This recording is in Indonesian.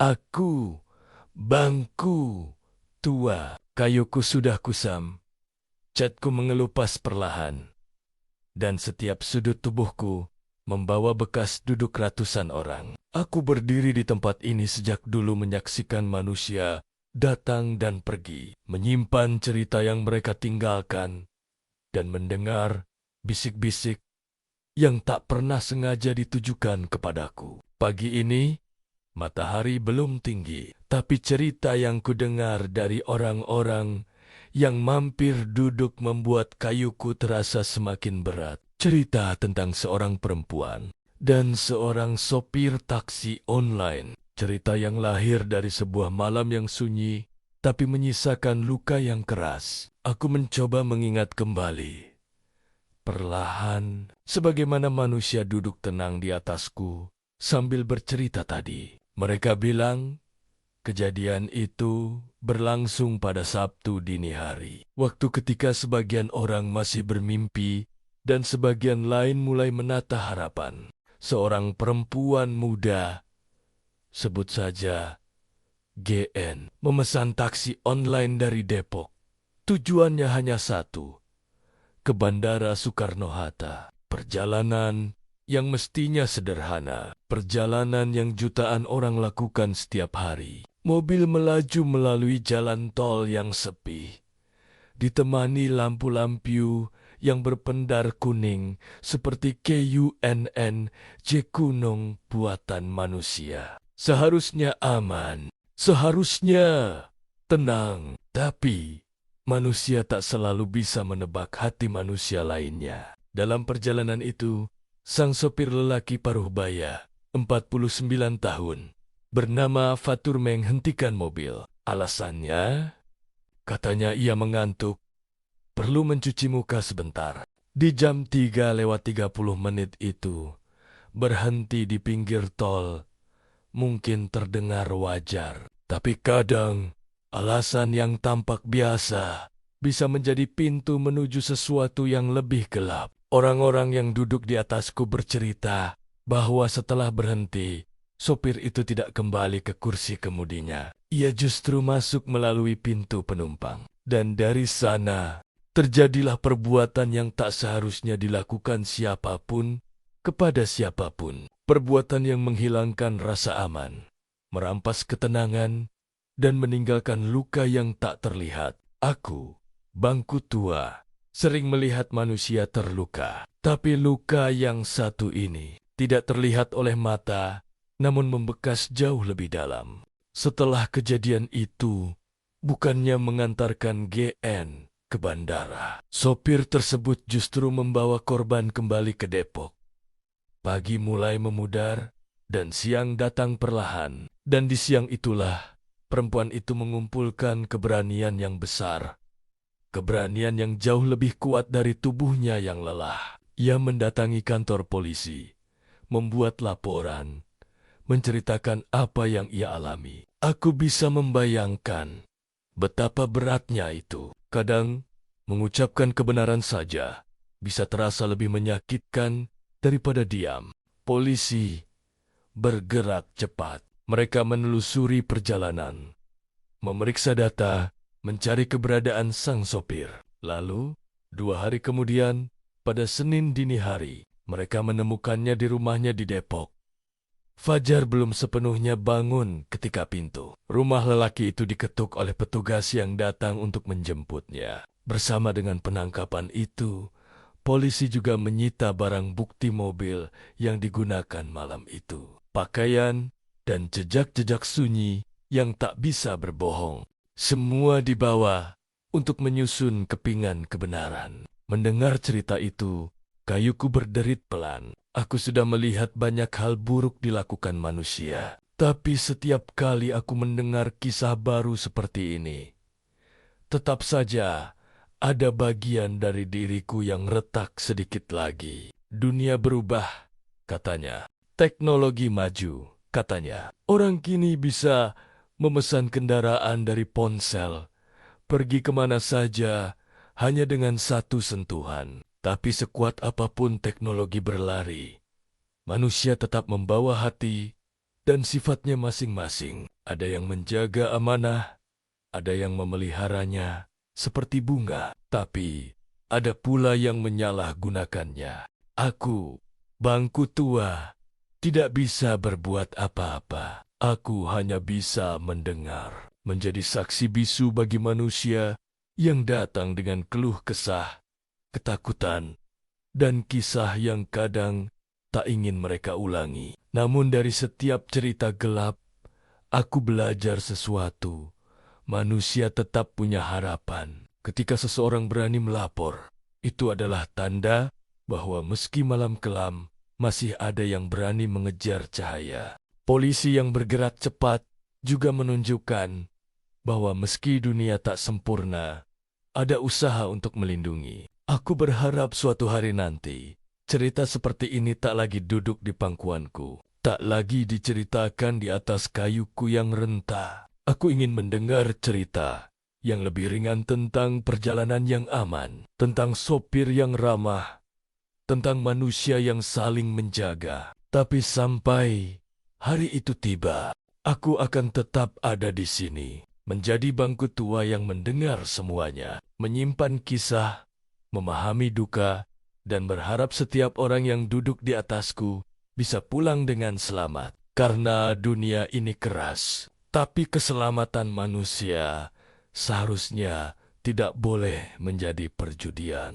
Aku, bangku, tua, kayuku sudah kusam, catku mengelupas perlahan, dan setiap sudut tubuhku membawa bekas duduk ratusan orang. Aku berdiri di tempat ini sejak dulu menyaksikan manusia datang dan pergi, menyimpan cerita yang mereka tinggalkan, dan mendengar bisik-bisik yang tak pernah sengaja ditujukan kepadaku. Pagi ini, matahari belum tinggi, tapi cerita yang kudengar dari orang-orang yang mampir duduk membuat kayuku terasa semakin berat. Cerita tentang seorang perempuan dan seorang sopir taksi online. Cerita yang lahir dari sebuah malam yang sunyi, tapi menyisakan luka yang keras. Aku mencoba mengingat kembali. Perlahan, sebagaimana manusia duduk tenang di atasku sambil bercerita tadi. Mereka bilang, kejadian itu berlangsung pada Sabtu dini hari. Waktu ketika sebagian orang masih bermimpi dan sebagian lain mulai menata harapan. Seorang perempuan muda, sebut saja GN, memesan taksi online dari Depok. Tujuannya hanya satu, ke Bandara Soekarno-Hatta. Perjalanan yang mestinya sederhana, perjalanan yang jutaan orang lakukan setiap hari. Mobil melaju melalui jalan tol yang sepi, ditemani lampu-lampu yang berpendar kuning seperti KUNN J Kunung buatan manusia. Seharusnya aman, seharusnya tenang, tapi manusia tak selalu bisa menebak hati manusia lainnya. Dalam perjalanan itu, sang sopir lelaki paruh baya, 49 tahun, bernama Fatur menghentikan mobil. Alasannya, katanya ia mengantuk, perlu mencuci muka sebentar. Di jam 3:30 itu, berhenti di pinggir tol, mungkin terdengar wajar. Tapi kadang, alasan yang tampak biasa bisa menjadi pintu menuju sesuatu yang lebih gelap. Orang-orang yang duduk di atasku bercerita bahwa setelah berhenti, sopir itu tidak kembali ke kursi kemudinya. Ia justru masuk melalui pintu penumpang. Dan dari sana, terjadilah perbuatan yang tak seharusnya dilakukan siapapun kepada siapapun. Perbuatan yang menghilangkan rasa aman, merampas ketenangan, dan meninggalkan luka yang tak terlihat. Aku, bangku tua, sering melihat manusia terluka. Tapi luka yang satu ini tidak terlihat oleh mata, namun membekas jauh lebih dalam. Setelah kejadian itu, bukannya mengantarkan GN ke bandara, sopir tersebut justru membawa korban kembali ke Depok. Pagi mulai memudar, dan siang datang perlahan. Dan di siang itulah, perempuan itu mengumpulkan keberanian yang besar. Keberanian yang jauh lebih kuat dari tubuhnya yang lelah. Ia mendatangi kantor polisi, membuat laporan, menceritakan apa yang ia alami. Aku bisa membayangkan betapa beratnya itu. Kadang, mengucapkan kebenaran saja bisa terasa lebih menyakitkan daripada diam. Polisi bergerak cepat. Mereka menelusuri perjalanan, memeriksa data, mencari keberadaan sang sopir. Lalu, 2 hari kemudian, pada Senin dini hari, mereka menemukannya di rumahnya di Depok. Fajar belum sepenuhnya bangun ketika pintu rumah lelaki itu diketuk oleh petugas yang datang untuk menjemputnya. Bersama dengan penangkapan itu, polisi juga menyita barang bukti mobil yang digunakan malam itu. Pakaian dan jejak-jejak sunyi yang tak bisa berbohong. Semua dibawa untuk menyusun kepingan kebenaran. Mendengar cerita itu, kayuku berderit pelan. Aku sudah melihat banyak hal buruk dilakukan manusia. Tapi setiap kali aku mendengar kisah baru seperti ini, tetap saja ada bagian dari diriku yang retak sedikit lagi. Dunia berubah, katanya. Teknologi maju, katanya. Orang kini bisa memesan kendaraan dari ponsel, pergi kemana saja hanya dengan satu sentuhan. Tapi sekuat apapun teknologi berlari, manusia tetap membawa hati dan sifatnya masing-masing. Ada yang menjaga amanah, ada yang memeliharanya seperti bunga, tapi ada pula yang menyalahgunakannya. Aku, bangku tua, tidak bisa berbuat apa-apa. Aku hanya bisa mendengar, menjadi saksi bisu bagi manusia yang datang dengan keluh kesah, ketakutan, dan kisah yang kadang tak ingin mereka ulangi. Namun dari setiap cerita gelap, aku belajar sesuatu. Manusia tetap punya harapan. Ketika seseorang berani melapor, itu adalah tanda bahwa meski malam kelam, masih ada yang berani mengejar cahaya. Polisi yang bergerak cepat juga menunjukkan bahwa meski dunia tak sempurna, ada usaha untuk melindungi. Aku berharap suatu hari nanti, cerita seperti ini tak lagi duduk di pangkuanku, tak lagi diceritakan di atas kayuku yang rentah. Aku ingin mendengar cerita yang lebih ringan tentang perjalanan yang aman, tentang sopir yang ramah, tentang manusia yang saling menjaga. Tapi sampai hari itu tiba, aku akan tetap ada di sini, menjadi bangku tua yang mendengar semuanya, menyimpan kisah, memahami duka, dan berharap setiap orang yang duduk di atasku bisa pulang dengan selamat. Karena dunia ini keras, tapi keselamatan manusia seharusnya tidak boleh menjadi perjudian.